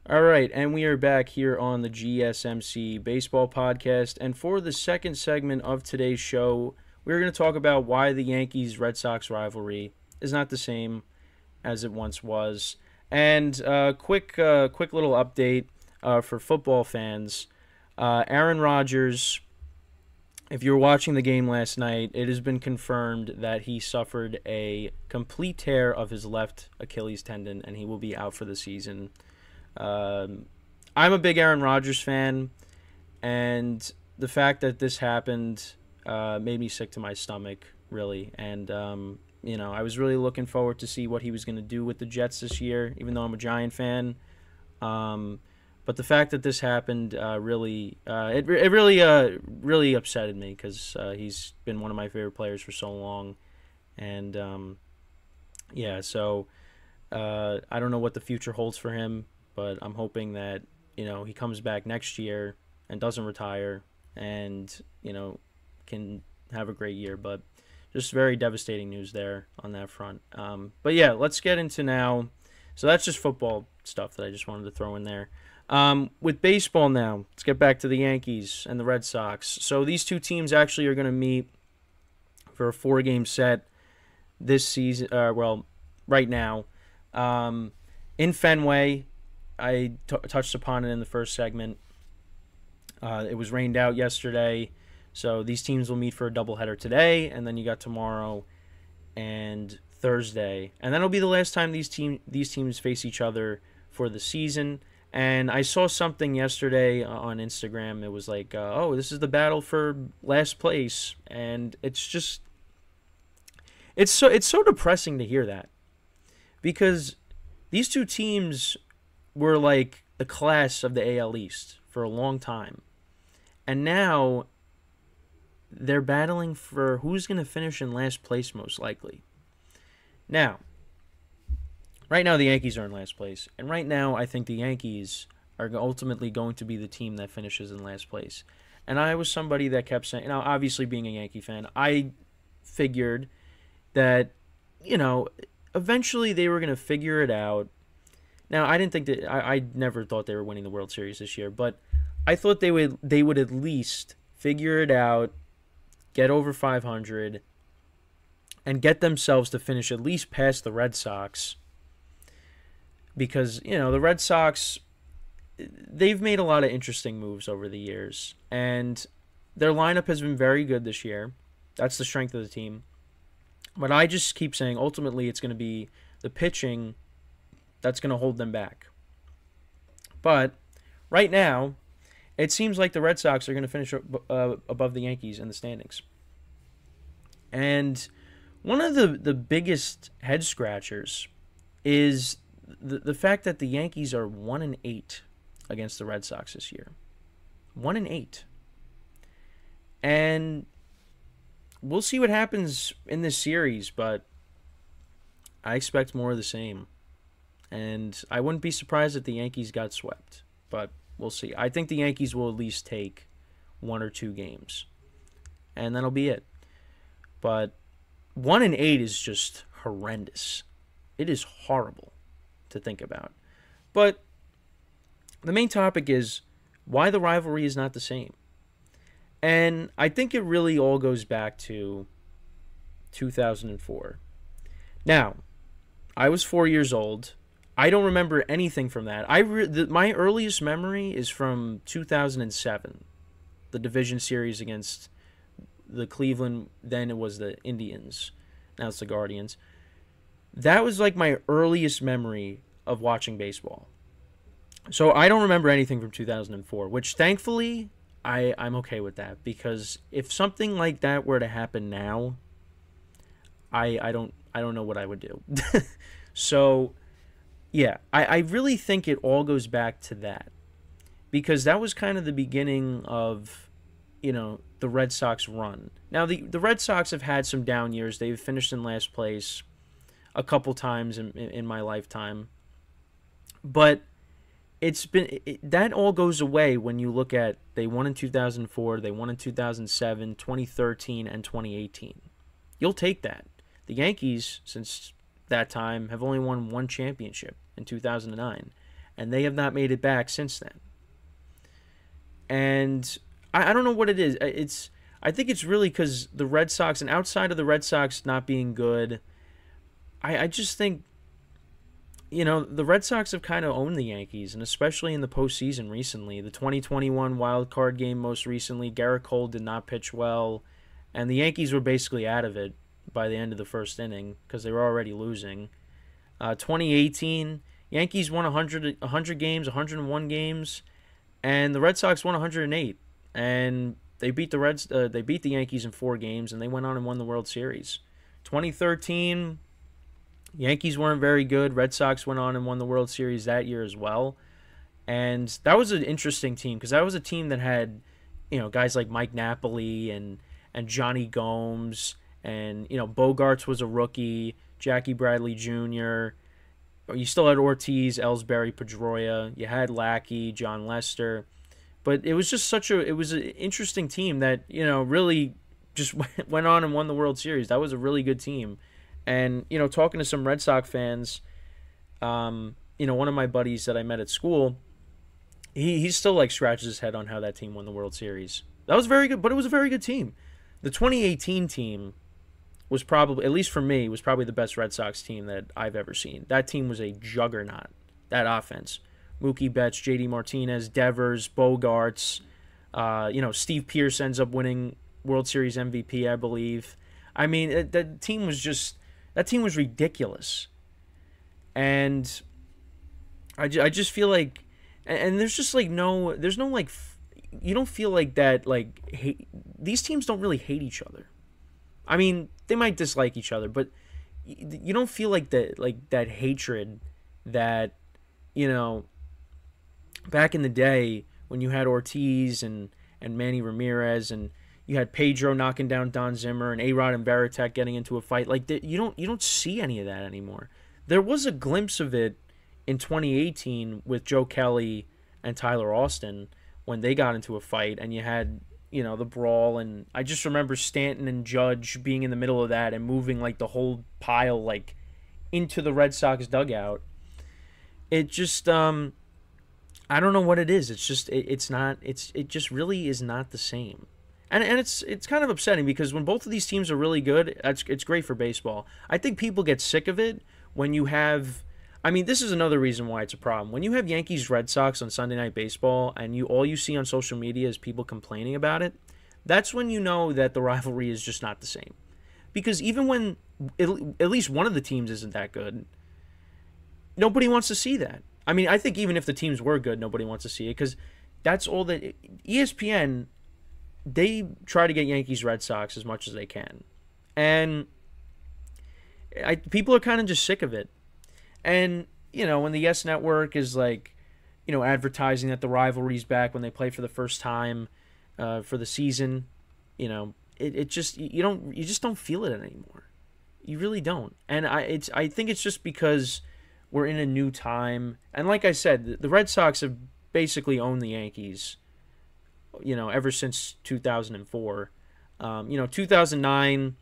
All right, and we are back here on the GSMC Baseball Podcast. And for the second segment of today's show, we're going to talk about why the Yankees-Red Sox rivalry is not the same as it once was. And quick little update for football fans. Aaron Rodgers, if you were watching the game last night, it has been confirmed that he suffered a complete tear of his left Achilles tendon, and he will be out for the season. I'm a big Aaron Rodgers fan, and the fact that this happened made me sick to my stomach, really. And I was really looking forward to see what he was going to do with the Jets this year, even though I'm a Giant fan. But the fact that this happened really upsetted me because he's been one of my favorite players for so long, and so I don't know what the future holds for him. But I'm hoping that, he comes back next year and doesn't retire and, can have a great year. But just very devastating news there on that front. But yeah, let's get into now. So that's just football stuff that I just wanted to throw in there. With baseball now, let's get back to the Yankees and the Red Sox. So these two teams actually are going to meet for a 4-game set this season. Right now. In Fenway. I touched upon it in the first segment. It was rained out yesterday, so these teams will meet for a doubleheader today, and then you got tomorrow and Thursday, and that'll be the last time these teams face each other for the season. And I saw something yesterday on Instagram. It was like, this is the battle for last place, and it's so depressing to hear that, because these two teams were like the class of the AL East for a long time. And now they're battling for who's going to finish in last place most likely. Now, right now the Yankees are in last place. And right now I think the Yankees are ultimately going to be the team that finishes in last place. And I was somebody that kept saying, obviously being a Yankee fan, I figured that, eventually they were going to figure it out. Now, I didn't think that I never thought they were winning the World Series this year, but I thought they would at least figure it out, get over 500, and get themselves to finish at least past the Red Sox. Because, the Red Sox, they've made a lot of interesting moves over the years, and their lineup has been very good this year. That's the strength of the team. But I just keep saying, ultimately, it's going to be the pitching that's going to hold them back. But right now, it seems like the Red Sox are going to finish above the Yankees in the standings. And one of the biggest head scratchers is the fact that the Yankees are 1-8 against the Red Sox this year. 1-8. And we'll see what happens in this series, but I expect more of the same. And I wouldn't be surprised if the Yankees got swept, but we'll see. I think the Yankees will at least take 1 or 2 games, and that'll be it. But 1-8 is just horrendous. It is horrible to think about. But the main topic is why the rivalry is not the same. And I think it really all goes back to 2004. Now, I was 4 years old. I don't remember anything from that. My earliest memory is from 2007, the division series against the Cleveland. Then it was the Indians. Now it's the Guardians. That was like my earliest memory of watching baseball. So I don't remember anything from 2004, which thankfully I'm okay with that, because if something like that were to happen now, I don't know what I would do. So yeah, I really think it all goes back to that, because that was kind of the beginning of, the Red Sox run. Now, the Red Sox have had some down years. They've finished in last place a couple times in my lifetime. But that all goes away when you look at they won in 2004, they won in 2007, 2013, and 2018. You'll take that. The Yankees, since that time, have only won one championship in 2009. and they have not made it back since then. And I don't know what it is. I think it's really because the Red Sox, and outside of the Red Sox not being good, I just think, the Red Sox have kind of owned the Yankees, and especially in the postseason recently. The 2021 wild card game most recently, Garrett Cole did not pitch well, and the Yankees were basically out of it by the end of the first inning because they were already losing. 2018, Yankees won 100 games, 101 games, and the Red Sox won 108. And they beat the Yankees in 4 games, and they went on and won the World Series. 2013, Yankees weren't very good. Red Sox went on and won the World Series that year as well. And that was an interesting team because that was a team that had, guys like Mike Napoli and Johnny Gomes, and Bogarts was a rookie, Jackie Bradley Jr. You still had Ortiz, Ellsbury, Pedroia. You had Lackey, John Lester. But it was just it was an interesting team that, really just went on and won the World Series. That was a really good team. And, talking to some Red Sox fans, one of my buddies that I met at school, he still scratches his head on how that team won the World Series. That was very good, but it was a very good team. The 2018 team was probably, at least for me, was probably the best Red Sox team that I've ever seen. That team was a juggernaut, that offense. Mookie Betts, JD Martinez, Devers, Bogarts, Steve Pearce ends up winning World Series MVP, I believe. I mean, that team was ridiculous. And I just feel like, and there's just you don't feel like that, these teams don't really hate each other. I mean, they might dislike each other, but you don't feel like that hatred that, back in the day when you had Ortiz and Manny Ramirez, and you had Pedro knocking down Don Zimmer and A-Rod and Varitek getting into a fight. You don't see any of that anymore. There was a glimpse of it in 2018 with Joe Kelly and Tyler Austin when they got into a fight, and you had, the brawl, and I just remember Stanton and Judge being in the middle of that and moving the whole pile into the Red Sox dugout. It just I don't know what it is. It's just it just really is not the same. And it's kind of upsetting because when both of these teams are really good, it's great for baseball. I think people get sick of it when you have, I mean, this is another reason why it's a problem. When you have Yankees-Red Sox on Sunday Night Baseball and all you see on social media is people complaining about it, that's when you know that the rivalry is just not the same. Because even when at least one of the teams isn't that good, nobody wants to see that. I mean, I think even if the teams were good, nobody wants to see it because that's all that ESPN, they try to get Yankees-Red Sox as much as they can. And people are kind of just sick of it. And, when the Yes Network is advertising that the rivalry's back when they play for the first time for the season, it just, you just don't feel it anymore. You really don't. And I think it's just because we're in a new time. And like I said, the Red Sox have basically owned the Yankees, ever since 2004. 2009,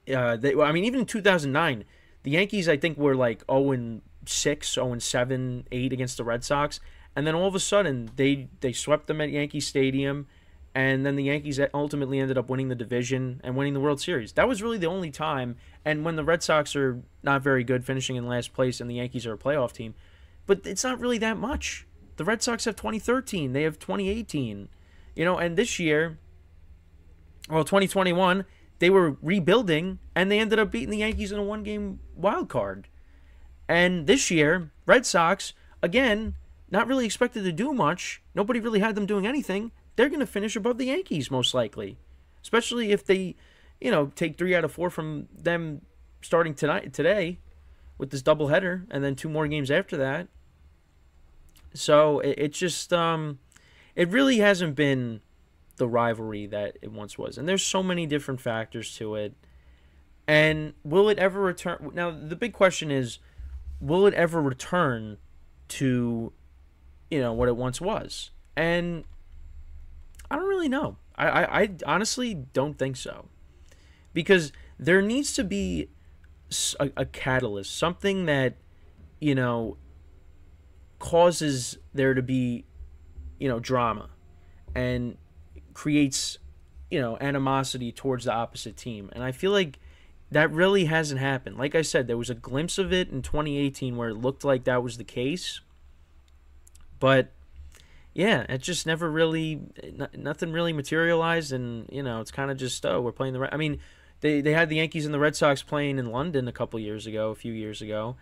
even in 2009, the Yankees, I think, were 0-6, 0-7, 8 against the Red Sox. And then all of a sudden, they swept them at Yankee Stadium. And then the Yankees ultimately ended up winning the division and winning the World Series. That was really the only time. And when the Red Sox are not very good, finishing in last place, and the Yankees are a playoff team. But it's not really that much. The Red Sox have 2013. They have 2018. And this year, 2021, they were rebuilding, and they ended up beating the Yankees in a one-game wild card. And this year, Red Sox, again, not really expected to do much. Nobody really had them doing anything. They're going to finish above the Yankees, most likely. Especially if they, take 3 out of 4 from them starting today with this doubleheader, and then 2 more games after that. So it just, it really hasn't been the rivalry that it once was. And there's so many different factors to it. And will it ever return? Now, the big question is, will it ever return to, what it once was? And I don't really know. I honestly don't think so. Because there needs to be a catalyst, something that, causes there to be, drama, and creates, animosity towards the opposite team. And I feel like that really hasn't happened. Like I said, there was a glimpse of it in 2018 where it looked like that was the case. But yeah, it just never really, nothing really materialized. And, it's kind of just, we're playing the, I mean, they had the Yankees and the Red Sox playing in London a few years ago.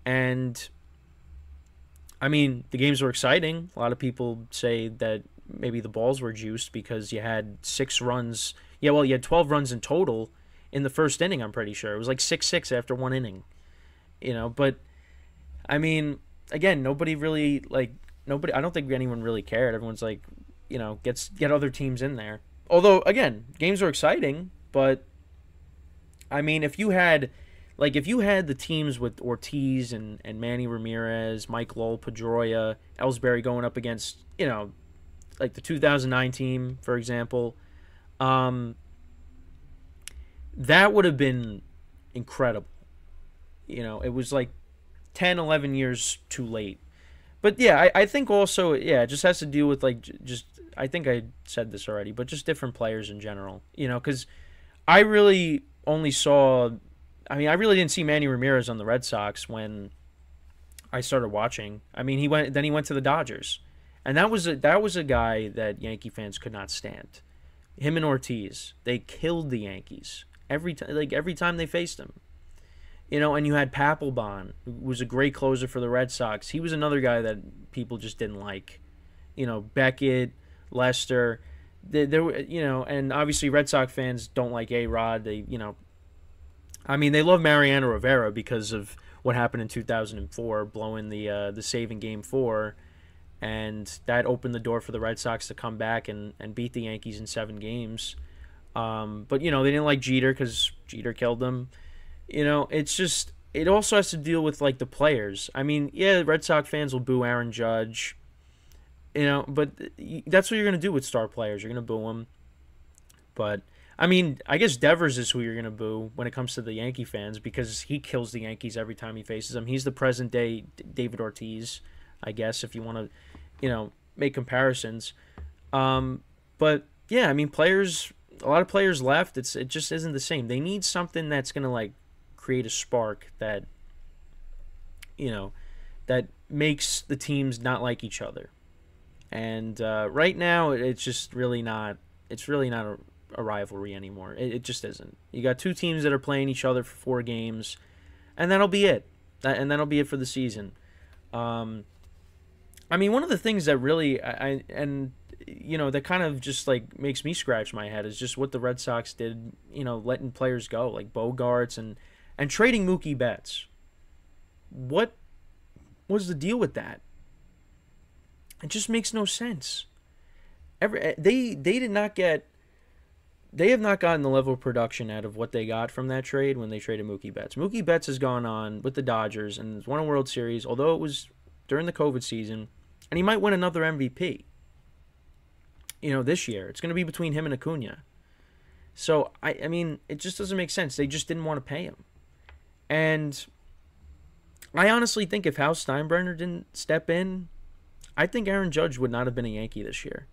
And, I mean, the games were exciting. A lot of people say that maybe the balls were juiced because you had 6 runs. Yeah, well, you had 12 runs in total in the first inning, I'm pretty sure. It was like 6-6 after one inning. But, I mean, again, nobody, I don't think anyone really cared. Everyone's like, get other teams in there. Although, again, games are exciting, but, I mean, if you had the teams with Ortiz and Manny Ramirez, Mike Lowell, Pedroia, Ellsbury going up against, like the 2009 team, for example, that would have been incredible. It was like 10, 11 years too late. But yeah, I think also, yeah, it just has to do with I think I said this already, but just different players in general. Because I really only saw, I really didn't see Manny Ramirez on the Red Sox when I started watching. I mean, he went to the Dodgers. And that was a guy that Yankee fans could not stand. Him and Ortiz, they killed the Yankees every time they faced him. And you had Papelbon, who was a great closer for the Red Sox. He was another guy that people just didn't like. Beckett, Lester, there were, and obviously Red Sox fans don't like A-Rod. They love Mariano Rivera because of what happened in 2004, blowing the save in Game 4. And that opened the door for the Red Sox to come back and beat the Yankees in 7 games. But, they didn't like Jeter because Jeter killed them. It's just, it also has to deal with, the players. I mean, yeah, Red Sox fans will boo Aaron Judge, but that's what you're going to do with star players. You're going to boo them. But, I mean, I guess Devers is who you're going to boo when it comes to the Yankee fans because he kills the Yankees every time he faces them. He's the present-day David Ortiz, I guess, if you want to, make comparisons. But, yeah, I mean, a lot of players left. It just isn't the same. They need something that's going to, create a spark that, that makes the teams not like each other. And right now, it's just really not. It's really not a rivalry anymore. It just isn't. You got 2 teams that are playing each other for 4 games, and that'll be it. And that'll be it for the season. One of the things that really that kind of just makes me scratch my head is just what the Red Sox did. Letting players go like Bogarts and trading Mookie Betts. What was the deal with that? It just makes no sense. They have not gotten the level of production out of what they got from that trade when they traded Mookie Betts. Mookie Betts has gone on with the Dodgers and has won a World Series, although it was during the COVID season, and he might win another MVP. This year. It's going to be between him and Acuna. So, I mean, it just doesn't make sense. They just didn't want to pay him. And I honestly think if Hal Steinbrenner didn't step in, I think Aaron Judge would not have been a Yankee this year.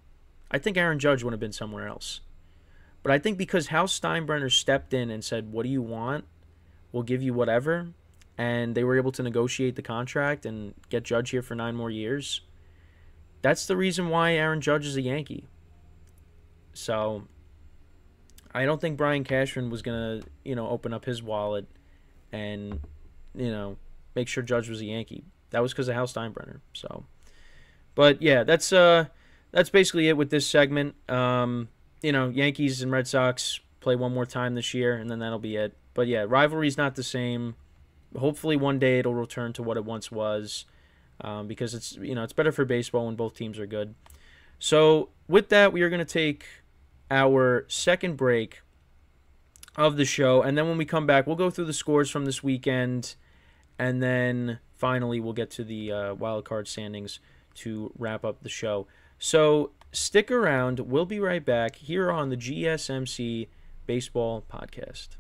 I think Aaron Judge would have been somewhere else. But I think because Hal Steinbrenner stepped in and said, what do you want? We'll give you whatever. And they were able to negotiate the contract and get Judge here for 9 more years. That's the reason why Aaron Judge is a Yankee. So I don't think Brian Cashman was going to, open up his wallet and, make sure Judge was a Yankee. That was because of Hal Steinbrenner. So, but yeah, that's basically it with this segment. Yankees and Red Sox play one more time this year, and then that'll be it. But yeah, rivalry's not the same. Hopefully one day it'll return to what it once was, because it's better for baseball when both teams are good. So with that, we are going to take our second break of the show, and then when we come back, we'll go through the scores from this weekend, and then finally we'll get to the wild card standings to wrap up the show. So stick around. We'll be right back here on the GSMC Baseball Podcast.